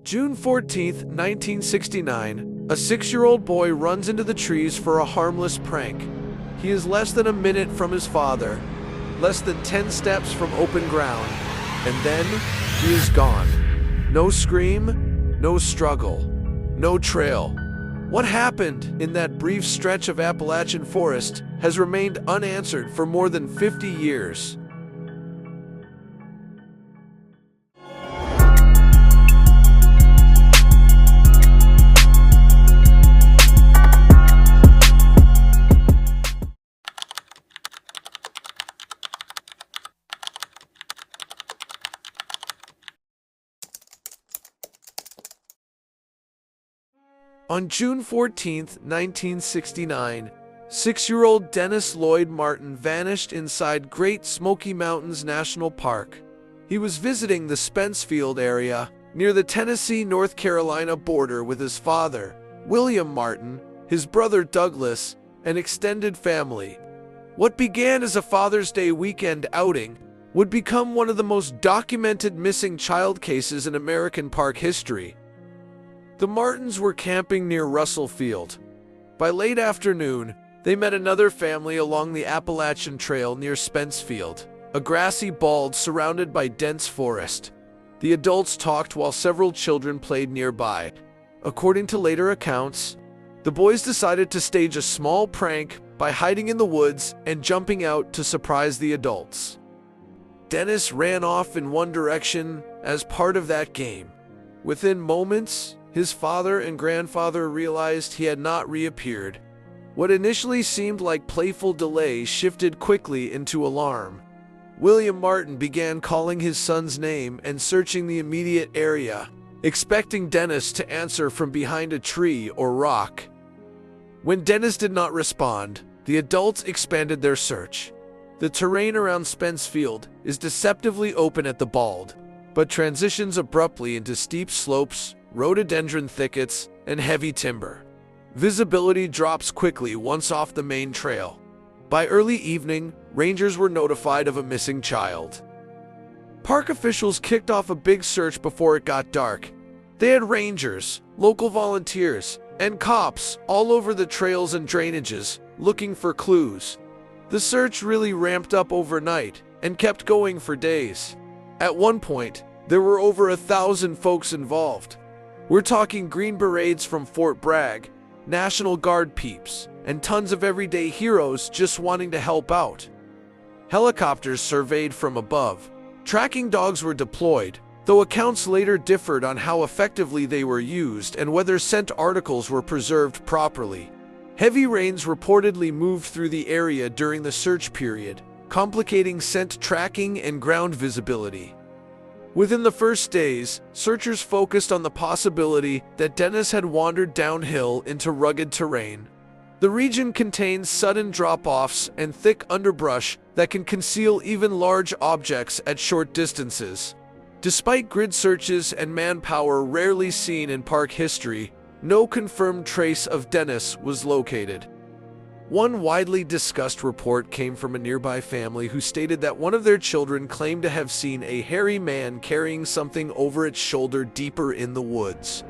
June 14th, 1969, a 6-year-old boy runs into the trees for a harmless prank. He is less than a minute from his father, less than 10 steps from open ground, and then he is gone. No scream, no struggle, no trail. What happened in that brief stretch of Appalachian forest has remained unanswered for more than 50 years. On June 14, 1969, 6-year-old Dennis Lloyd Martin vanished inside Great Smoky Mountains National Park. He was visiting the Spence Field area near the Tennessee-North Carolina border with his father, William Martin, his brother Douglas, and extended family. What began as a Father's Day weekend outing would become one of the most documented missing child cases in American park history. The Martins were camping near Russell Field. By late afternoon, they met another family along the Appalachian Trail near Spence Field, a grassy bald surrounded by dense forest. The adults talked while several children played nearby. According to later accounts, the boys decided to stage a small prank by hiding in the woods and jumping out to surprise the adults. Dennis ran off in one direction as part of that game. Within moments, his father and grandfather realized he had not reappeared. What initially seemed like playful delay shifted quickly into alarm. William Martin began calling his son's name and searching the immediate area, expecting Dennis to answer from behind a tree or rock. When Dennis did not respond, the adults expanded their search. The terrain around Spence Field is deceptively open at the bald, but transitions abruptly into steep slopes, rhododendron thickets, and heavy timber. Visibility drops quickly once off the main trail. By early evening, rangers were notified of a missing child. Park officials kicked off a big search before it got dark. They had rangers, local volunteers, and cops all over the trails and drainages, looking for clues. The search really ramped up overnight and kept going for days. At one point, there were over 1,000 folks involved. We're talking Green Berets from Fort Bragg, National Guard peeps, and tons of everyday heroes just wanting to help out. Helicopters surveyed from above. Tracking dogs were deployed, though accounts later differed on how effectively they were used and whether scent articles were preserved properly. Heavy rains reportedly moved through the area during the search period, complicating scent tracking and ground visibility. Within the first days, searchers focused on the possibility that Dennis had wandered downhill into rugged terrain. The region contains sudden drop-offs and thick underbrush that can conceal even large objects at short distances. Despite grid searches and manpower rarely seen in park history, no confirmed trace of Dennis was located. One widely discussed report came from a nearby family who stated that one of their children claimed to have seen a hairy man carrying something over its shoulder deeper in the woods.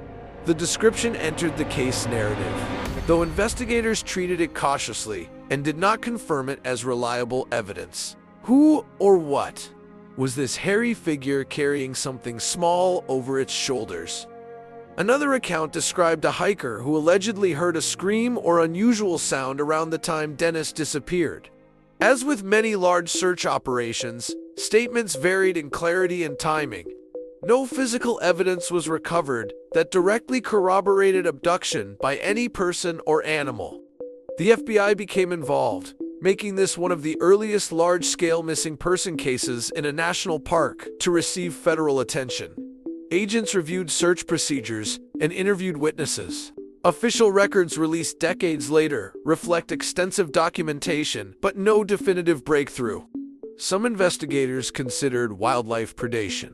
The description entered the case narrative, though investigators treated it cautiously and did not confirm it as reliable evidence. Who or what was this hairy figure carrying something small over its shoulders? Another account described a hiker who allegedly heard a scream or unusual sound around the time Dennis disappeared. As with many large search operations, statements varied in clarity and timing. No physical evidence was recovered that directly corroborated abduction by any person or animal. The FBI became involved, making this one of the earliest large-scale missing person cases in a national park to receive federal attention. Agents reviewed search procedures and interviewed witnesses. Official records released decades later reflect extensive documentation, but no definitive breakthrough. Some investigators considered wildlife predation.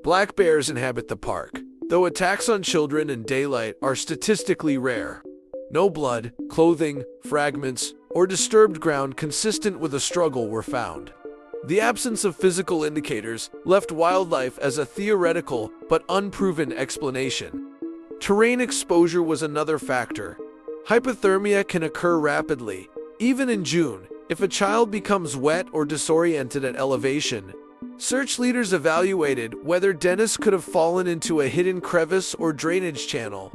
Black bears inhabit the park, though attacks on children in daylight are statistically rare. No blood, clothing, fragments, or disturbed ground consistent with a struggle were found. The absence of physical indicators left wildlife as a theoretical but unproven explanation. Terrain exposure was another factor. Hypothermia can occur rapidly, even in June, if a child becomes wet or disoriented at elevation. Search leaders evaluated whether Dennis could have fallen into a hidden crevice or drainage channel.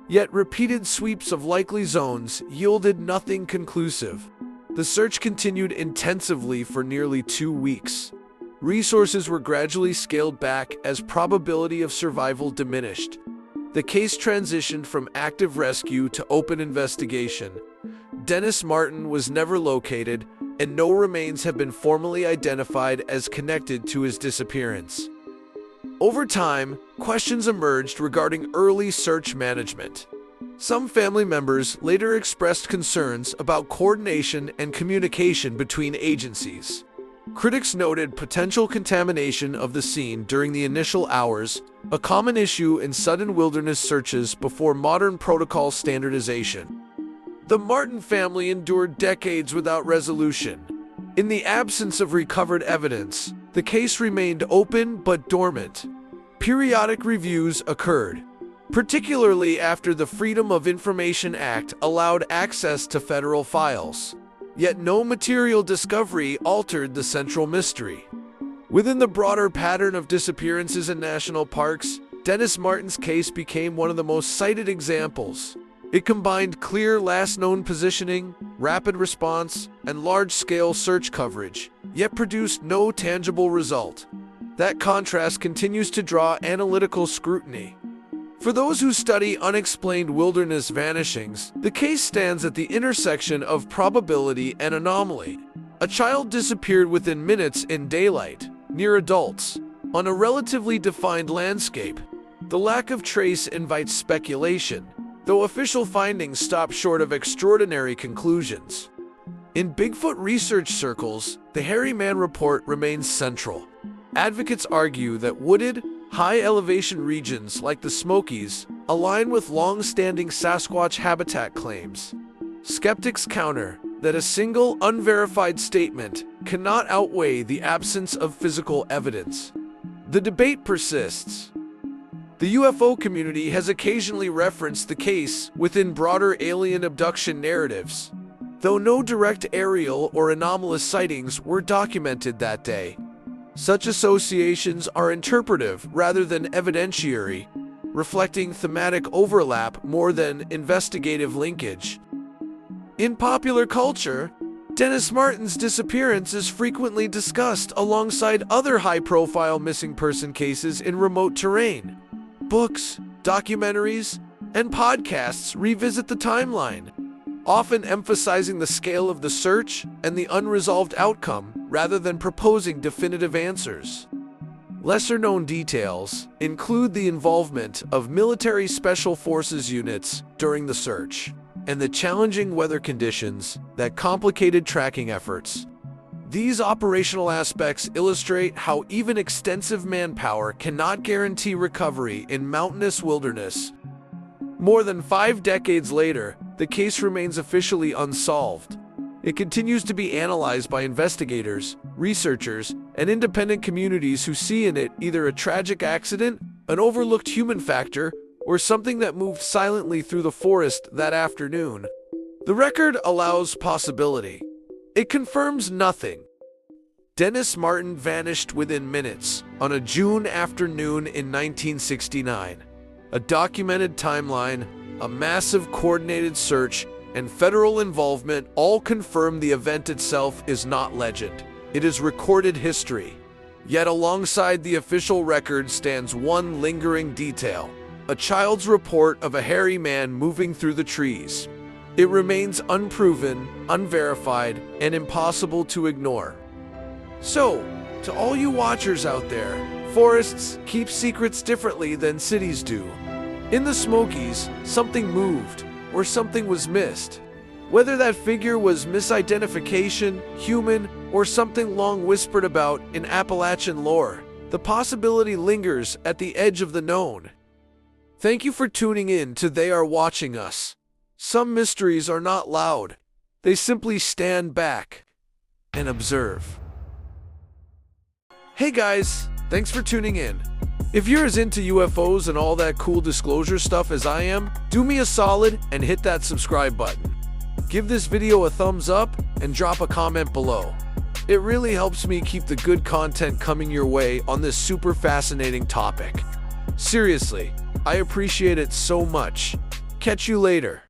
Yet repeated sweeps of likely zones yielded nothing conclusive. The search continued intensively for nearly 2 weeks. Resources were gradually scaled back as probability of survival diminished. The case transitioned from active rescue to open investigation. Dennis Martin was never located, and no remains have been formally identified as connected to his disappearance. Over time, questions emerged regarding early search management. Some family members later expressed concerns about coordination and communication between agencies. Critics noted potential contamination of the scene during the initial hours, a common issue in sudden wilderness searches before modern protocol standardization. The Martin family endured decades without resolution. In the absence of recovered evidence, the case remained open but dormant. Periodic reviews occurred, particularly after the Freedom of Information Act allowed access to federal files. Yet no material discovery altered the central mystery. Within the broader pattern of disappearances in national parks, Dennis Martin's case became one of the most cited examples. It combined clear last-known positioning, rapid response, and large-scale search coverage, yet produced no tangible result. That contrast continues to draw analytical scrutiny. For those who study unexplained wilderness vanishings, the case stands at the intersection of probability and anomaly. A child disappeared within minutes in daylight, near adults, on a relatively defined landscape. The lack of trace invites speculation, though official findings stop short of extraordinary conclusions. In Bigfoot research circles, the hairy man report remains central. Advocates argue that wooded, high-elevation regions like the Smokies align with long-standing Sasquatch habitat claims. Skeptics counter that a single, unverified statement cannot outweigh the absence of physical evidence. The debate persists. The UFO community has occasionally referenced the case within broader alien abduction narratives, though no direct aerial or anomalous sightings were documented that day. Such associations are interpretive rather than evidentiary, reflecting thematic overlap more than investigative linkage. In popular culture, Dennis Martin's disappearance is frequently discussed alongside other high-profile missing person cases in remote terrain. Books, documentaries, and podcasts revisit the timeline, often emphasizing the scale of the search and the unresolved outcome rather than proposing definitive answers. Lesser-known details include the involvement of military special forces units during the search and the challenging weather conditions that complicated tracking efforts. These operational aspects illustrate how even extensive manpower cannot guarantee recovery in mountainous wilderness. More than 5 decades later, the case remains officially unsolved. It continues to be analyzed by investigators, researchers, and independent communities who see in it either a tragic accident, an overlooked human factor, or something that moved silently through the forest that afternoon. The record allows possibility. It confirms nothing. Dennis Martin vanished within minutes on a June afternoon in 1969. A documented timeline, a massive coordinated search, and federal involvement all confirm the event itself is not legend. It is recorded history. Yet alongside the official record stands one lingering detail: a child's report of a hairy man moving through the trees. It remains unproven, unverified, and impossible to ignore. So, to all you watchers out there, forests keep secrets differently than cities do. In the Smokies, something moved, or something was missed. Whether that figure was misidentification, human, or something long whispered about in Appalachian lore, the possibility lingers at the edge of the known. Thank you for tuning in to They Are Watching Us. Some mysteries are not loud. They simply stand back and observe. Hey guys, thanks for tuning in. If you're as into UFOs and all that cool disclosure stuff as I am, do me a solid and hit that subscribe button. Give this video a thumbs up and drop a comment below. It really helps me keep the good content coming your way on this super fascinating topic. Seriously, I appreciate it so much. Catch you later.